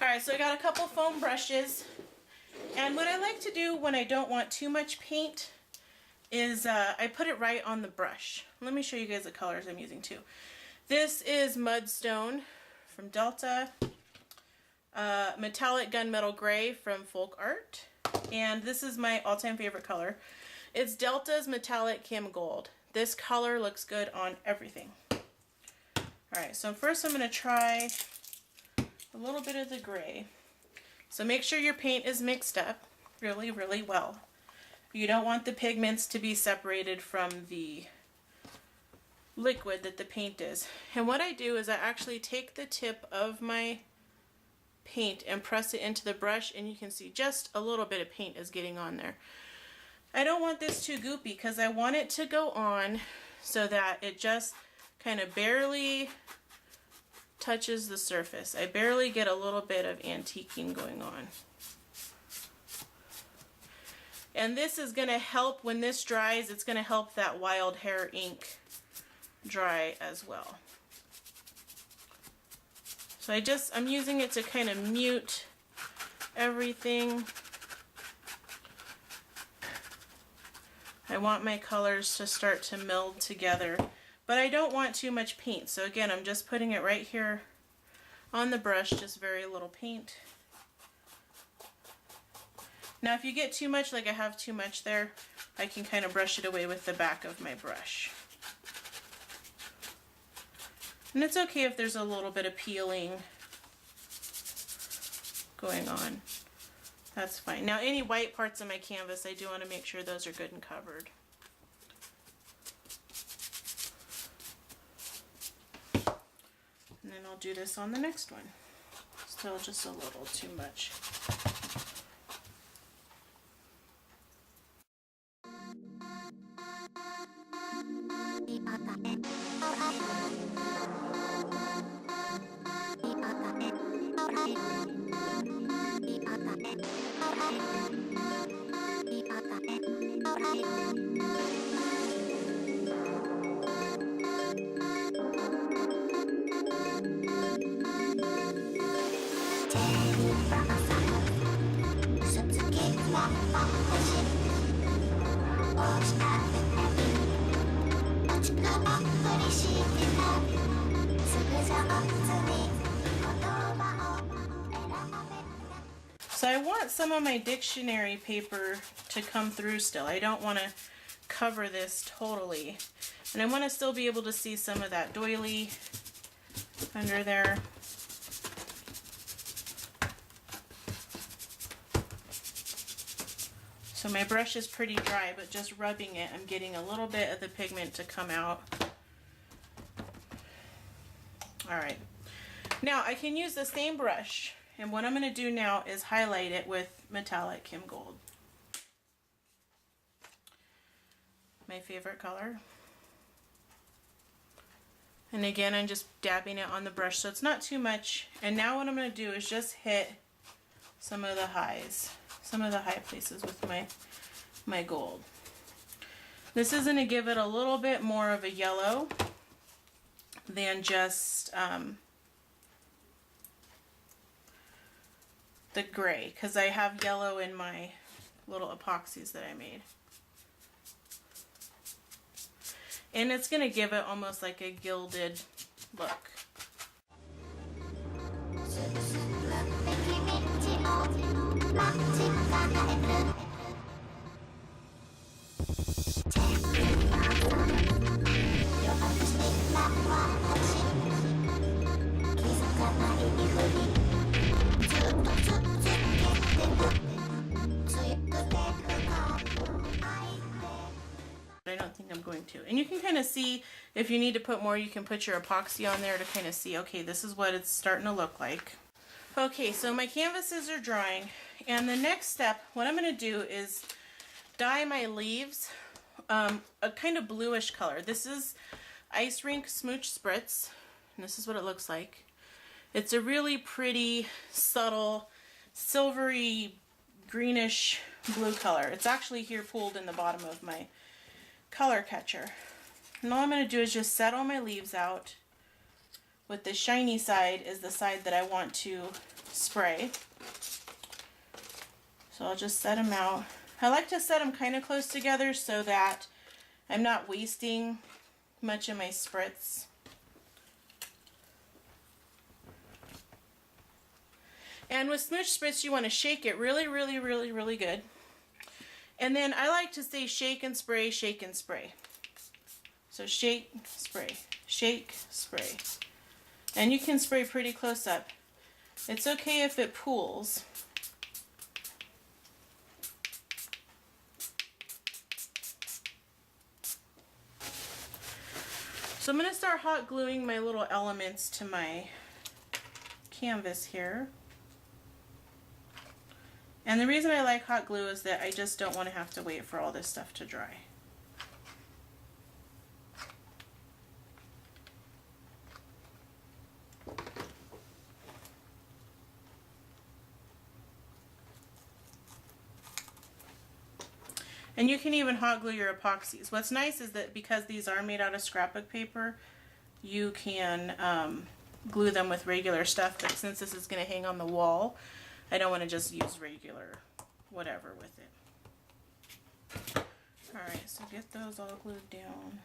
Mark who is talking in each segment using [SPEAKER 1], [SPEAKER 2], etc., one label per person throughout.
[SPEAKER 1] Alright, so I got a couple foam brushes, and what I like to do when I don't want too much paint is I put it right on the brush. Let me show you guys the colors I'm using too. This is Mudstone from Delta, Metallic Gunmetal Gray from Folk Art, and this is my all-time favorite color. It's Delta's Metallic Kim Gold. This color looks good on everything. Alright, so first I'm going to try a little bit of the gray. So make sure your paint is mixed up really, really well. You don't want the pigments to be separated from the liquid that the paint is. And what I do is I actually take the tip of my paint and press it into the brush, and you can see just a little bit of paint is getting on there. I don't want this too goopy because I want it to go on so that it just kind of barely touches the surface. I barely get a little bit of antiquing going on. And this is going to help when this dries. It's going to help that wild hair ink dry as well. So I'm using it to kind of mute everything. I want my colors to start to meld together, but I don't want too much paint. So again, I'm just putting it right here on the brush, just very little paint. Now if you get too much, like I have too much there, I can kind of brush it away with the back of my brush. And it's okay if there's a little bit of peeling going on. That's fine. Now any white parts of my canvas, I do want to make sure those are good and covered. And then I'll do this on the next one. Still just a little too much. So I want some of my dictionary paper to come through still. I don't want to cover this totally. And I want to still be able to see some of that doily under there. So my brush is pretty dry, but just rubbing it, I'm getting a little bit of the pigment to come out. Alright, now I can use the same brush, and what I'm going to do now is highlight it with Metallic Kim Gold. My favorite color. And again, I'm just dabbing it on the brush so it's not too much. And now what I'm going to do is just hit some of the highs, some of the high places with my gold. This is going to give it a little bit more of a yellow than just the gray, because I have yellow in my little epoxies that I made. And it's going to give it almost like a gilded look. I don't think I'm going to. And you can kind of see if you need to put more, you can put your epoxy on there to kind of see, okay, this is what it's starting to look like. Okay, so my canvases are drying, and the next step, what I'm going to do is dye my leaves a kind of bluish color. This is Ice Rink Smooch Spritz, and this is what it looks like. It's a really pretty, subtle, silvery, greenish blue color. It's actually here pooled in the bottom of my color catcher. And all I'm going to do is just set all my leaves out. With the shiny side is the side that I want to spray. So I'll just set them out. I like to set them kind of close together so that I'm not wasting much of my spritz. And with smoosh spritz, you want to shake it really, really, really, really good. And then I like to say shake and spray, shake and spray. So shake, spray, shake, spray. And you can spray pretty close up. It's okay if it pools. So I'm going to start hot gluing my little elements to my canvas here. And the reason I like hot glue is that I just don't want to have to wait for all this stuff to dry. And you can even hot glue your epoxies. What's nice is that because these are made out of scrapbook paper, you can glue them with regular stuff, but since this is going to hang on the wall, I don't want to just use regular whatever with it. Alright, so get those all glued down.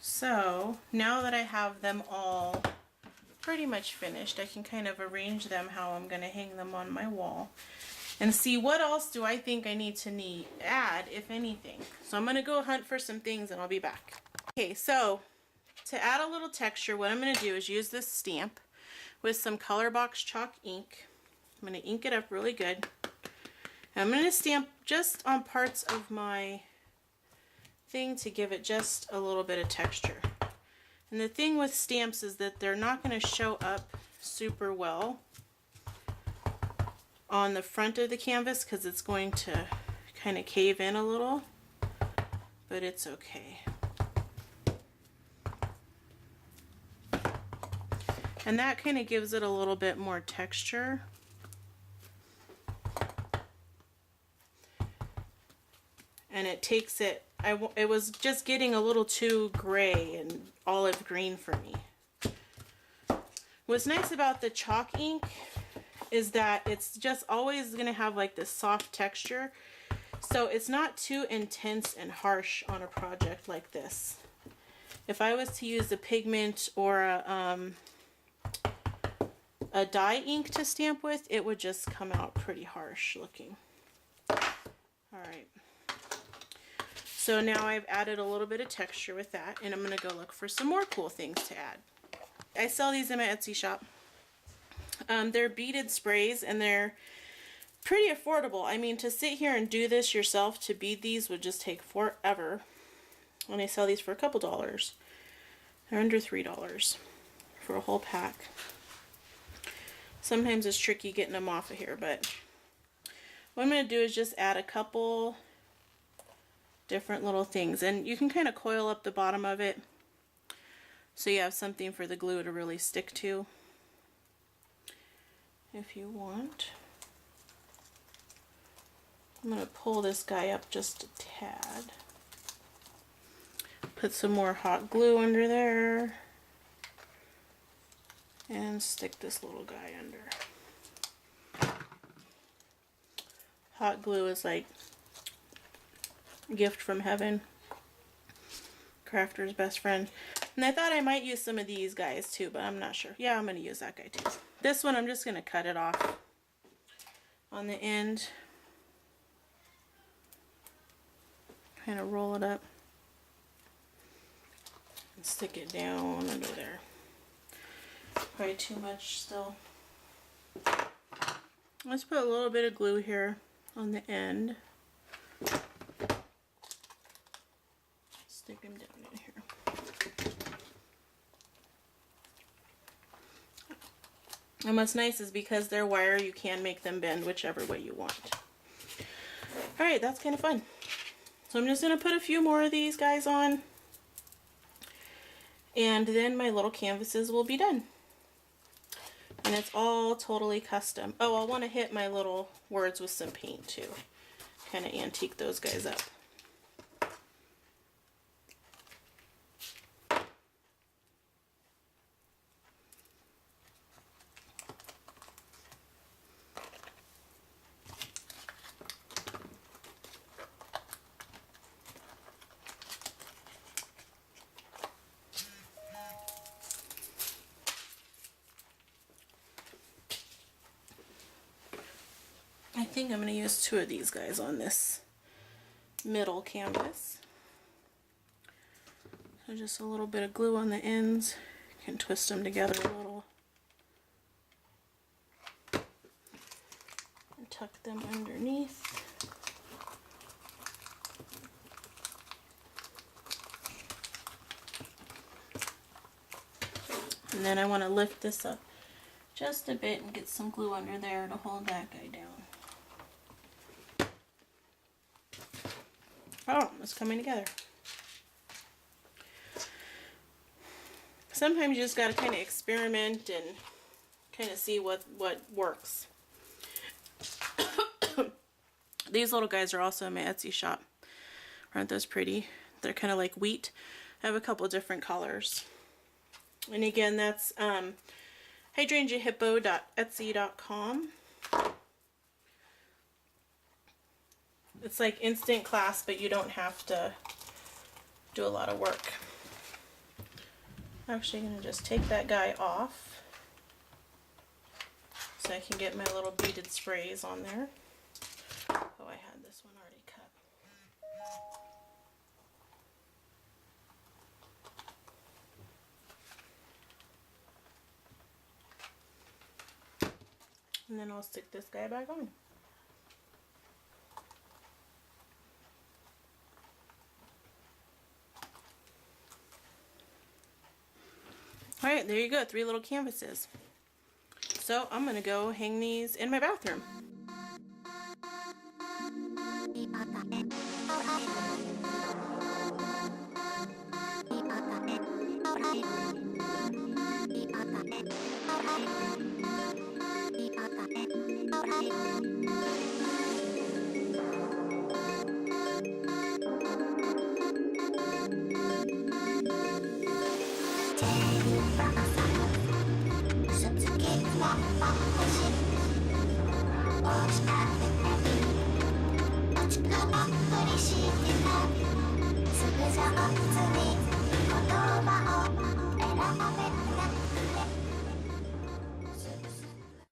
[SPEAKER 1] So now that I have them all pretty much finished, I can kind of arrange them how I'm going to hang them on my wall and see what else do I think I need to add, if anything. So I'm going to go hunt for some things and I'll be back. Okay, so to add a little texture, what I'm going to do is use this stamp with some color box chalk ink. I'm going to ink it up really good. And I'm going to stamp just on parts of my thing to give it just a little bit of texture. And the thing with stamps is that they're not going to show up super well on the front of the canvas because it's going to kind of cave in a little, but it's okay. And that kind of gives it a little bit more texture. And it takes it, it was just getting a little too gray and olive green for me. What's nice about the chalk ink is that it's just always going to have like this soft texture. So it's not too intense and harsh on a project like this. If I was to use a pigment or a dye ink to stamp with, it would just come out pretty harsh looking. Alright. So now I've added a little bit of texture with that, and I'm going to go look for some more cool things to add. I sell these in my Etsy shop. They're beaded sprays, and they're pretty affordable. I mean, to sit here and do this yourself, to bead these, would just take forever. And I sell these for a couple dollars. They're under $3 for a whole pack. Sometimes it's tricky getting them off of here, but what I'm going to do is just add a couple different little things, and you can kind of coil up the bottom of it so you have something for the glue to really stick to if you want. I'm going to pull this guy up just a tad, put some more hot glue under there, and stick this little guy under. Hot glue is like gift from heaven, crafter's best friend. And I thought I might use some of these guys too, but I'm not sure. Yeah, I'm going to use that guy too. This one, I'm just going to cut it off on the end. Kind of roll it up and stick it down under there. Probably too much still. Let's put a little bit of glue here on the end. Stick them down in here. And what's nice is because they're wire, you can make them bend whichever way you want. Alright, that's kind of fun. So I'm just going to put a few more of these guys on. And then my little canvases will be done. And it's all totally custom. Oh, I'll want to hit my little words with some paint too. Kind of antique those guys up. I think I'm going to use 2 of these guys on this middle canvas. So just a little bit of glue on the ends. You can twist them together a little. And tuck them underneath. And then I want to lift this up just a bit and get some glue under there to hold that guy down. Oh, it's coming together. Sometimes you just got to kind of experiment and kind of see what works. These little guys are also in my Etsy shop. Aren't those pretty? They're kind of like wheat. I have a couple different colors. And again, that's hydrangeahippo.etsy.com. It's like instant class, but you don't have to do a lot of work. I'm actually going to just take that guy off so I can get my little beaded sprays on there. Oh, I had this one already cut. And then I'll stick this guy back on. Alright, there you go, 3 little canvases. So I'm going to go hang these in my bathroom.
[SPEAKER 2] すぐ上手に言葉を選べ